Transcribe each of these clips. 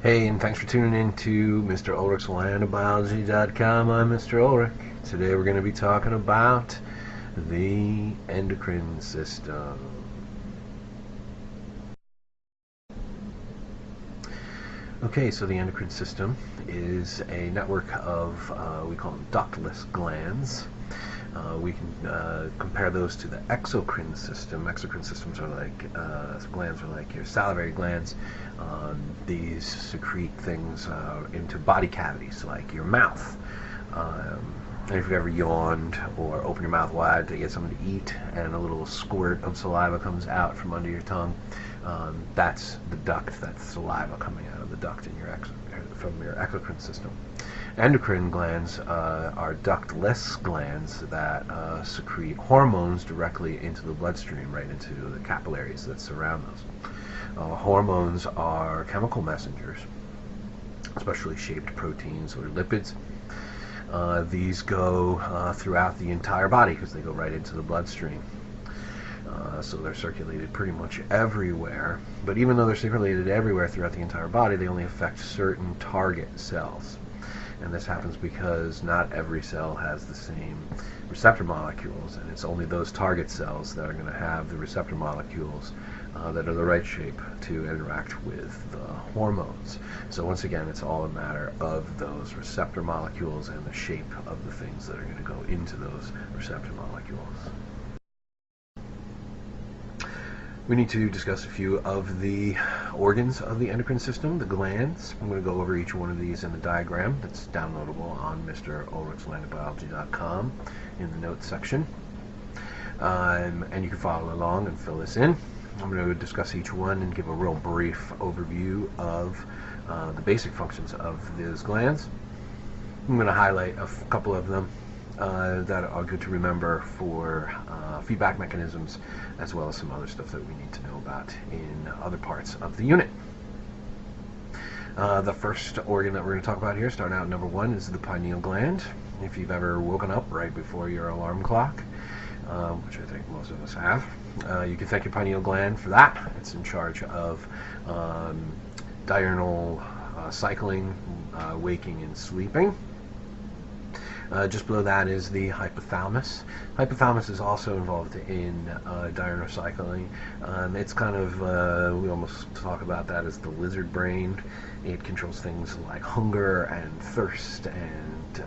Hey, and thanks for tuning in to Mr. Ulrich's Landobiology.com. I'm Mr. Ulrich. Today we're going to be talking about the endocrine system. Okay, so the endocrine system is a network of, we call them ductless glands. We can compare those to the exocrine system. Exocrine systems are like, glands are like your salivary glands. These secrete things into body cavities, like your mouth. And if you've ever yawned or opened your mouth wide to get something to eat and a little squirt of saliva comes out from under your tongue, that's the duct, that's saliva coming out of the duct in from your exocrine system. Endocrine glands are ductless glands that secrete hormones directly into the bloodstream, right into the capillaries that surround those. Hormones are chemical messengers, especially shaped proteins or lipids. These go throughout the entire body because they go right into the bloodstream. So they're circulated pretty much everywhere. But even though they're circulated everywhere throughout the entire body, they only affect certain target cells. And this happens because not every cell has the same receptor molecules, and it's only those target cells that are going to have the receptor molecules that are the right shape to interact with the hormones. So once again, it's all a matter of those receptor molecules and the shape of the things that are going to go into those receptor molecules. We need to discuss a few of the organs of the endocrine system, the glands. I'm going to go over each one of these in the diagram that's downloadable on MrUlrichsLandobiology.com in the notes section. And you can follow along and fill this in. I'm going to discuss each one and give a real brief overview of the basic functions of these glands. I'm going to highlight a couple of them that are good to remember for feedback mechanisms, as well as some other stuff that we need to know about in other parts of the unit. The first organ that we're going to talk about here, starting out number one, is the pineal gland. If you've ever woken up right before your alarm clock, which I think most of us have, you can thank your pineal gland for that. It's in charge of diurnal cycling, waking and sleeping. Just below that is the hypothalamus. Hypothalamus is also involved in diurnal cycling. It's kind of, we almost talk about that as the lizard brain. It controls things like hunger and thirst and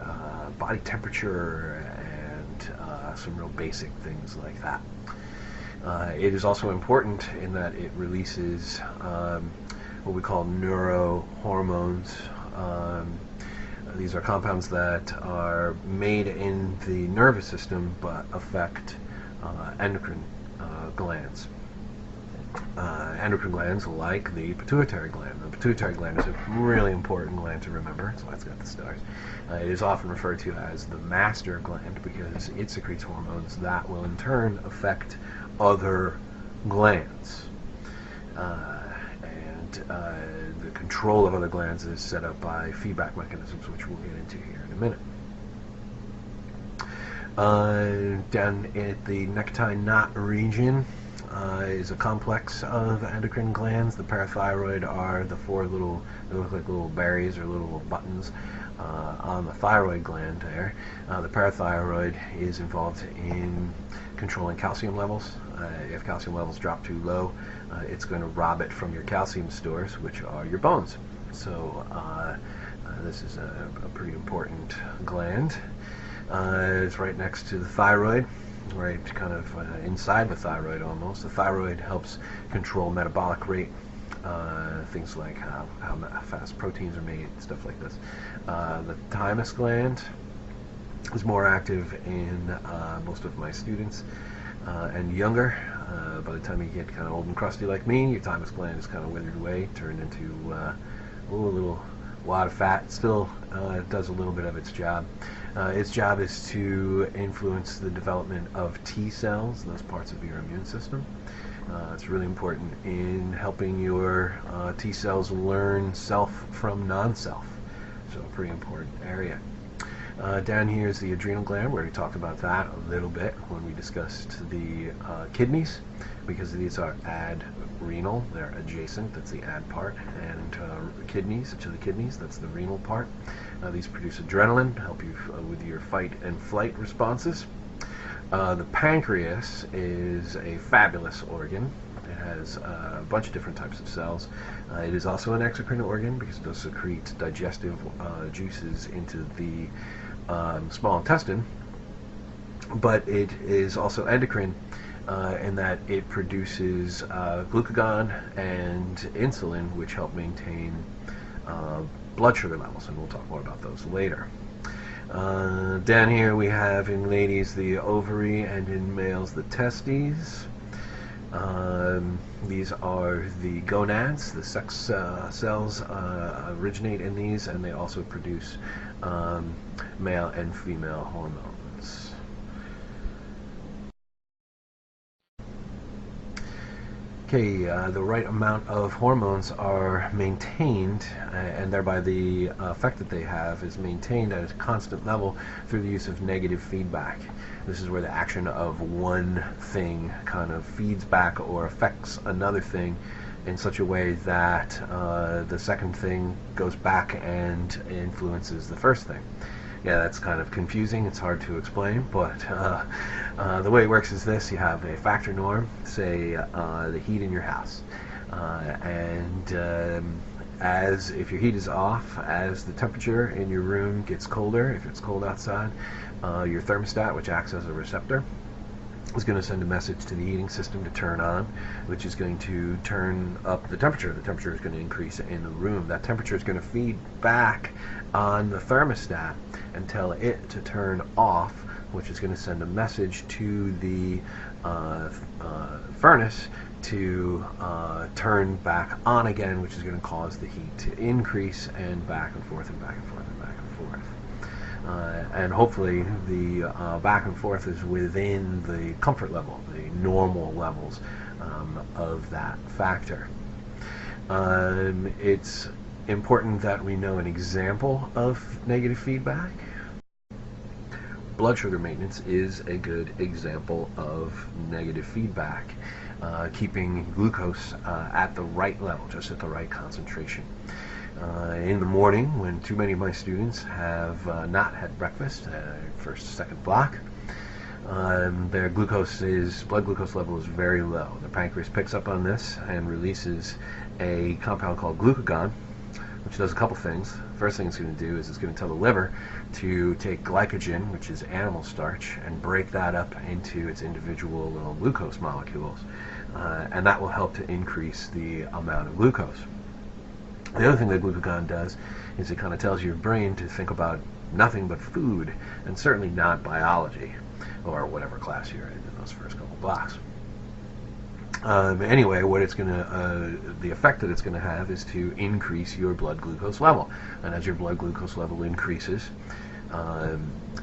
body temperature and some real basic things like that. It is also important in that it releases what we call neurohormones. These are compounds that are made in the nervous system but affect endocrine glands. Endocrine glands like the pituitary gland. The pituitary gland is a really important gland to remember, that's why it's got the stars. It is often referred to as the master gland because it secretes hormones that will in turn affect other glands. The control of other glands is set up by feedback mechanisms, which we'll get into here in a minute. Down at the necktie knot region is a complex of endocrine glands. The parathyroid are the four little, they look like little berries or little buttons on the thyroid gland there. The parathyroid is involved in controlling calcium levels. If calcium levels drop too low, it's going to rob it from your calcium stores, which are your bones. So this is a pretty important gland. It's right next to the thyroid, right kind of inside the thyroid almost. The thyroid helps control metabolic rate, things like how fast proteins are made, stuff like this. The thymus gland is more active in most of my students and younger. By the time you get kind of old and crusty like me, your thymus gland is kind of withered away, turned into a little wad of fat. It still does a little bit of its job. Its job is to influence the development of T cells, those parts of your immune system. It's really important in helping your T cells learn self from non-self. So a pretty important area. Down here is the adrenal gland. We already talked about that a little bit when we discussed the kidneys. because these are adrenal, they're adjacent, that's the ad part, and kidneys, each of the kidneys, that's the renal part. These produce adrenaline, help you with your fight and flight responses. The pancreas is a fabulous organ. It has a bunch of different types of cells. It is also an exocrine organ because it does secrete digestive juices into the small intestine, but it is also endocrine in that it produces glucagon and insulin, which help maintain blood sugar levels, and we'll talk more about those later. Down here we have in ladies the ovary and in males the testes. These are the gonads. The sex cells originate in these, and they also produce male and female hormones. Okay, the right amount of hormones are maintained, and thereby the effect that they have is maintained at a constant level through the use of negative feedback. This is where the action of one thing kind of feeds back or affects another thing in such a way that the second thing goes back and influences the first thing. Yeah, that's kind of confusing, it's hard to explain, but the way it works is this: you have a factor norm, say the heat in your house, and as if your heat is off, as the temperature in your room gets colder, if it's cold outside, your thermostat, which acts as a receptor, is going to send a message to the heating system to turn on, which is going to turn up the temperature. The temperature is going to increase in the room. That temperature is going to feed back on the thermostat and tell it to turn off, which is going to send a message to the furnace to turn back on again, which is going to cause the heat to increase, and back and forth and back and forth and back and forth. And hopefully the back and forth is within the comfort level, the normal levels of that factor. It's important that we know an example of negative feedback. Blood sugar maintenance is a good example of negative feedback, keeping glucose at the right level, just at the right concentration. In the morning, when too many of my students have not had breakfast, first, second block, their blood glucose level is very low. The pancreas picks up on this and releases a compound called glucagon, which does a couple things. First thing it's going to do is it's going to tell the liver to take glycogen, which is animal starch, and break that up into its individual little glucose molecules, and that will help to increase the amount of glucose. The other thing that glucagon does is it kind of tells your brain to think about nothing but food, and certainly not biology, or whatever class you're in those first couple blocks. Anyway, what it's going to, the effect that it's going to have is to increase your blood glucose level, and as your blood glucose level increases,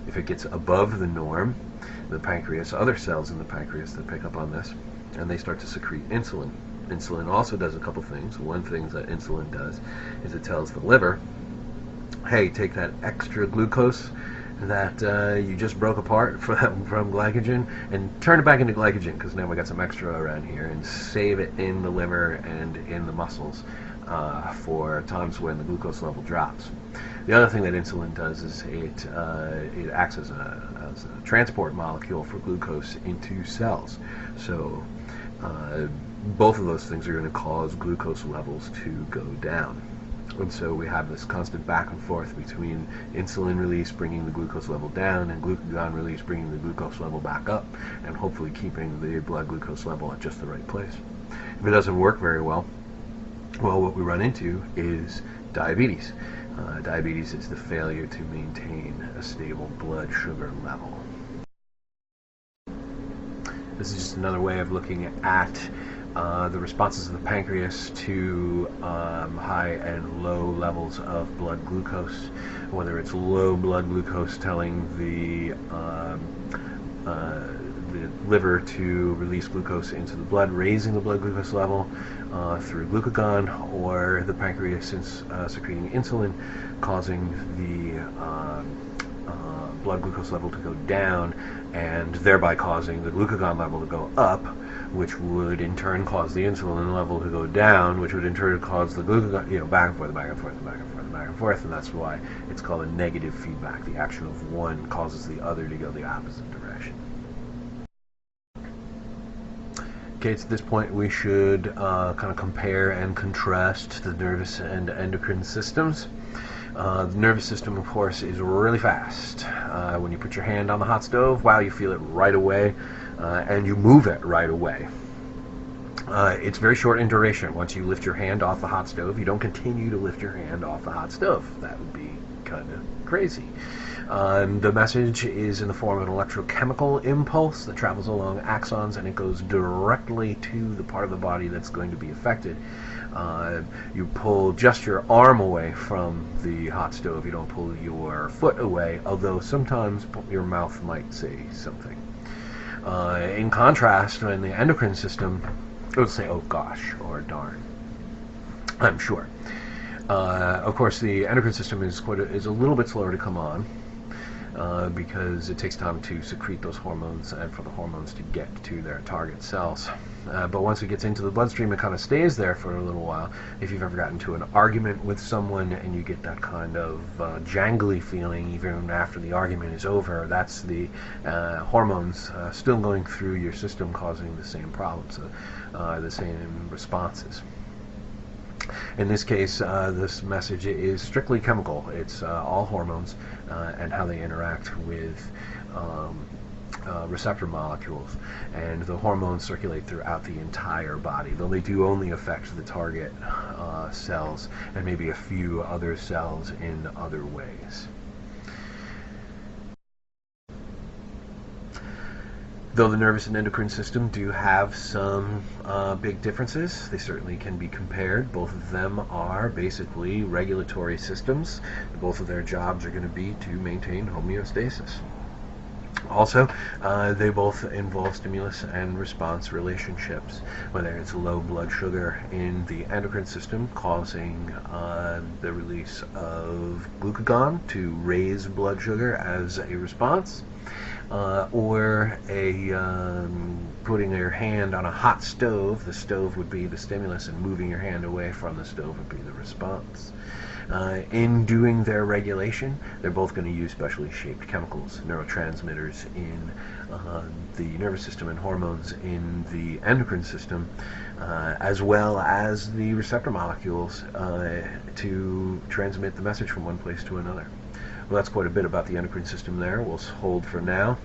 if it gets above the norm, the pancreas, other cells in the pancreas that pick up on this, and they start to secrete insulin. Insulin also does a couple things. One thing that insulin does is it tells the liver, hey, take that extra glucose that you just broke apart from glycogen and turn it back into glycogen, because now we got some extra around here, and save it in the liver and in the muscles for times when the glucose level drops. The other thing that insulin does is it acts as a transport molecule for glucose into cells. So both of those things are going to cause glucose levels to go down. And so we have this constant back and forth between insulin release bringing the glucose level down and glucagon release bringing the glucose level back up, and hopefully keeping the blood glucose level at just the right place. If it doesn't work very well, what we run into is diabetes. Diabetes is the failure to maintain a stable blood sugar level. This is just another way of looking at the responses of the pancreas to high and low levels of blood glucose. Whether it's low blood glucose telling the liver to release glucose into the blood, raising the blood glucose level through glucagon, or the pancreas secreting insulin, causing the blood glucose level to go down, and thereby causing the glucagon level to go up, which would in turn cause the insulin level to go down, which would in turn cause the glucagon, back and forth, back and forth, back and forth, back and forth, and that's why it's called a negative feedback. The action of one causes the other to go the opposite direction. Okay, so at this point we should kind of compare and contrast the nervous and endocrine systems. The nervous system, of course, is really fast. When you put your hand on the hot stove, wow, you feel it right away, and you move it right away. It's very short in duration. Once you lift your hand off the hot stove, you don't continue to lift your hand off the hot stove. That would be kind of crazy. The message is in the form of an electrochemical impulse that travels along axons, and it goes directly to the part of the body that's going to be affected. You pull just your arm away from the hot stove. You don't pull your foot away, although sometimes your mouth might say something. In contrast, in the endocrine system, it would say, oh gosh, or darn, I'm sure. Of course, the endocrine system is a little bit slower to come on because it takes time to secrete those hormones and for the hormones to get to their target cells. But once it gets into the bloodstream, it kind of stays there for a little while. If you've ever gotten into an argument with someone and you get that kind of jangly feeling even after the argument is over, that's the hormones still going through your system causing the same problems, the same responses. In this case, this message is strictly chemical. It's all hormones and how they interact with receptor molecules, and the hormones circulate throughout the entire body, though they do only affect the target cells and maybe a few other cells in other ways. Though the nervous and endocrine system do have some big differences, they certainly can be compared. Both of them are basically regulatory systems. Both of their jobs are going to be to maintain homeostasis. Also, they both involve stimulus and response relationships, whether it's low blood sugar in the endocrine system causing the release of glucagon to raise blood sugar as a response, or putting your hand on a hot stove. The stove would be the stimulus, and moving your hand away from the stove would be the response. In doing their regulation, they're both going to use specially shaped chemicals, neurotransmitters in the nervous system and hormones in the endocrine system, as well as the receptor molecules to transmit the message from one place to another. Well, that's quite a bit about the endocrine system there. We'll hold for now.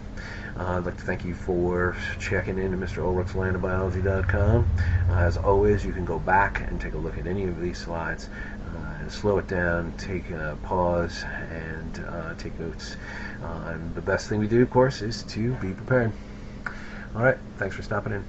I'd like to thank you for checking in to Mr. Ulrich's LandofBiology.com. As always, you can go back and take a look at any of these slides, slow it down, take a pause, and take notes. And the best thing we do, of course, is to be prepared. All right, thanks for stopping in.